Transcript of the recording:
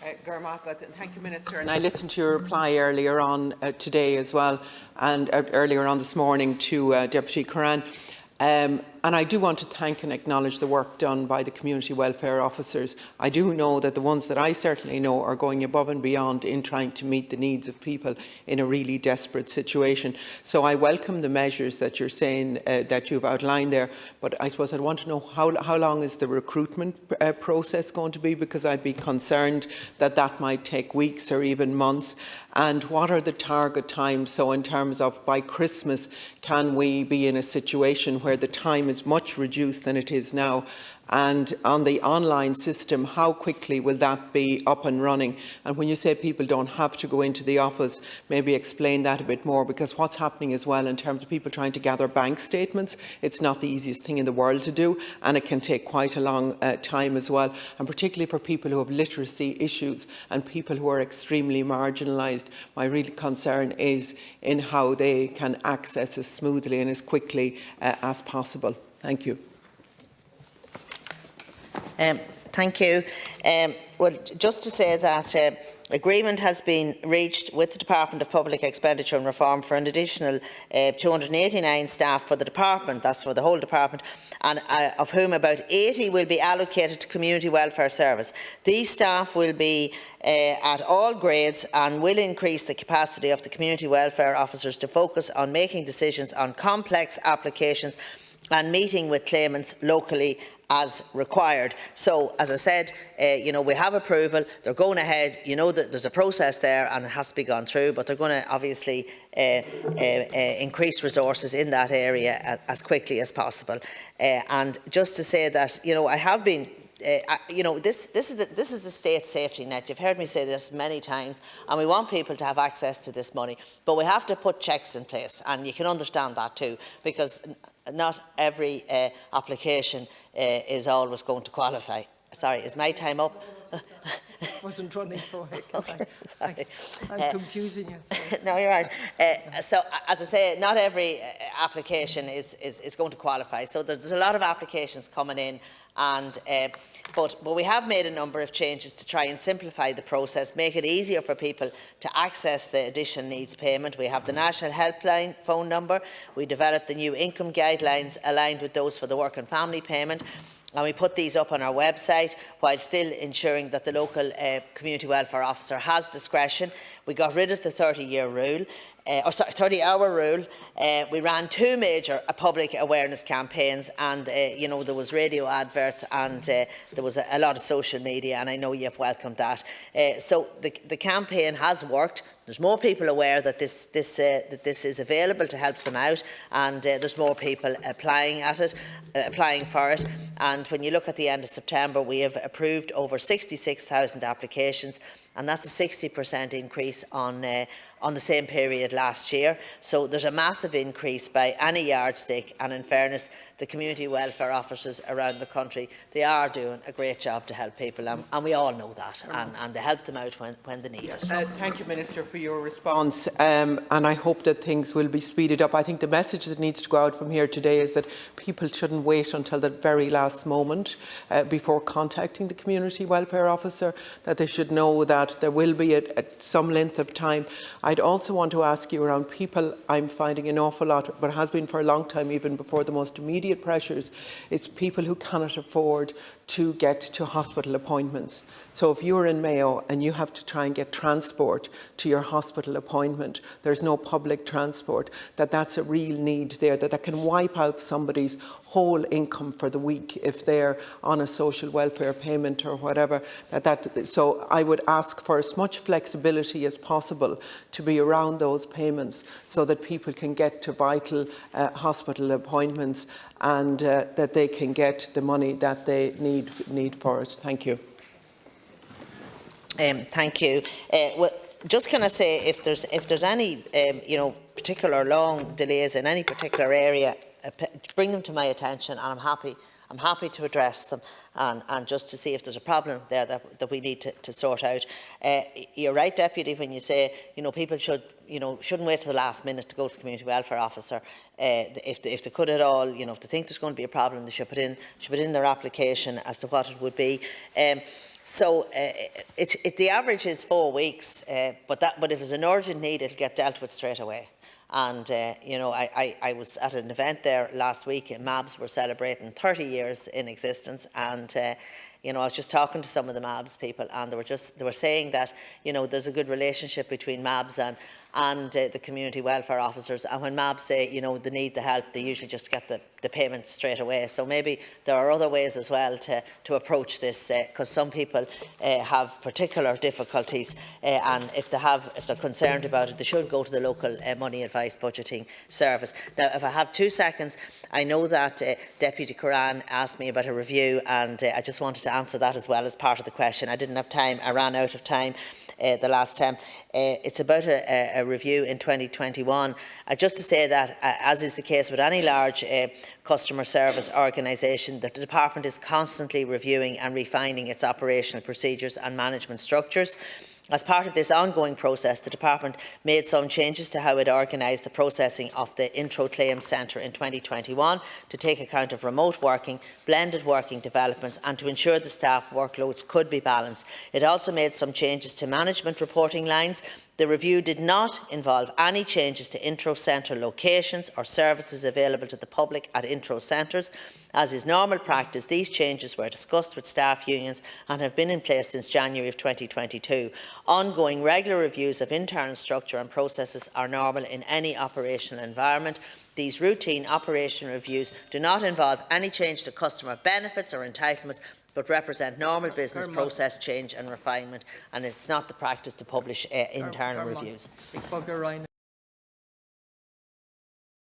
Thank you, Minister. And I listened to your reply earlier on today as well, and earlier on this morning to Deputy Curran. And I do want to thank and acknowledge the work done by the community welfare officers. I do know that the ones that I certainly know are going above and beyond in trying to meet the needs of people in a really desperate situation. So I welcome the measures that you're saying that you've outlined there, but I suppose I'd want to know how long is the recruitment process going to be, because I'd be concerned that that might take weeks or even months. And what are the target times? So in terms of by Christmas, can we be in a situation where the time is much reduced than it is now? And on the online system, how quickly will that be up and running? And when you say people don't have to go into the office, maybe explain that a bit more, because what's happening as well in terms of people trying to gather bank statements, it's not the easiest thing in the world to do, and it can take quite a long time as well, and particularly for people who have literacy issues and people who are extremely marginalised. My real concern is in how they can access as smoothly and as quickly as possible. Thank you. Thank you. Well, just to say that agreement has been reached with the Department of Public Expenditure and Reform for an additional 289 staff for the department, that's for the whole department, and of whom about 80 will be allocated to community welfare service. These staff will be at all grades and will increase the capacity of the community welfare officers to focus on making decisions on complex applications and meeting with claimants locally as required. So, as I said, we have approval, they're going ahead, that there's a process there and it has to be gone through, but they're going to obviously increase resources in that area as quickly as possible. And just to say that, I have been this is the state safety net. You've heard me say this many times, and we want people to have access to this money, but we have to put checks in place, and you can understand that too, because not every application is always going to qualify. Sorry, is my time up? Wasn't running so okay, sorry. I'm confusing you. No, you're right. So, as I say, not every application is going to qualify. So there's a lot of applications coming in, and but we have made a number of changes to try and simplify the process, make it easier for people to access the additional needs payment. We have the National Helpline phone number. We developed the new income guidelines aligned with those for the work and family payment. And we put these up on our website while still ensuring that the local community welfare officer has discretion. We got rid of the 30-year rule, 30-hour rule. We ran two major public awareness campaigns, and there was radio adverts, and there was a lot of social media, and I know you've welcomed that. So the campaign has worked. There's more people aware that this is available to help them out, and there's more people applying for it. And when you look at the end of September, we have approved over 66,000 applications, and that's a 60% increase on the same period last year. So there's a massive increase by any yardstick, and in fairness, the community welfare officers around the country, they are doing a great job to help people, and we all know that, and they help them out when they need it. Thank you, Minister, for your response, and I hope that things will be speeded up. I think the message that needs to go out from here today is that people shouldn't wait until the very last moment before contacting the community welfare officer, that they should know that there will be at some length of time. I'd also want to ask you around people. I'm finding an awful lot, but has been for a long time, even before the most immediate pressures, is people who cannot afford to get to hospital appointments. So if you're in Mayo and you have to try and get transport to your hospital appointment, there's no public transport, that's a real need there, that can wipe out somebody's whole income for the week if they're on a social welfare payment or whatever. So I would ask for as much flexibility as possible to be around those payments so that people can get to vital hospital appointments, and that they can get the money that they need for it. Thank you. Thank you. Well, just can I say, if there's any particular long delays in any particular area, bring them to my attention, and I'm happy to address them, and just to see if there's a problem there that we need to sort out. You're right, Deputy, when you say people shouldn't wait till the last minute to go to the community welfare officer. If they could at all, if they think there's going to be a problem, they should put in their application as to what it would be. So the average is 4 weeks, but if there's an urgent need, it'll get dealt with straight away. And, you know, I was at an event there last week, and MABs were celebrating 30 years in existence, and you know, I was just talking to some of the MABs people, and they were saying that, you know, there's a good relationship between MABs and the community welfare officers, and when MABs say, you know, they need the help, they usually just get the payment straight away. So maybe there are other ways as well to approach this, because some people have particular difficulties, and if they're concerned about it, they should go to the local money advice budgeting service. Now, if I have 2 seconds, I know that Deputy Curran asked me about a review, and I just wanted to answer that as well as part of the question. I didn't have time, I ran out of time the last time. It's about a review in 2021. Just to say that, as is the case with any large customer service organisation, the department is constantly reviewing and refining its operational procedures and management structures. As part of this ongoing process, the department made some changes to how it organised the processing of the Intro Claims Centre in 2021 to take account of remote working, blended working developments, and to ensure the staff workloads could be balanced. It also made some changes to management reporting lines. The review did not involve any changes to Intro Centre locations or services available to the public at Intro Centres. As is normal practice, these changes were discussed with staff unions and have been in place since January of 2022. Ongoing regular reviews of internal structure and processes are normal in any operational environment. These routine operational reviews do not involve any change to customer benefits or entitlements, but represent normal business process change and refinement, and it's not the practice to publish internal reviews.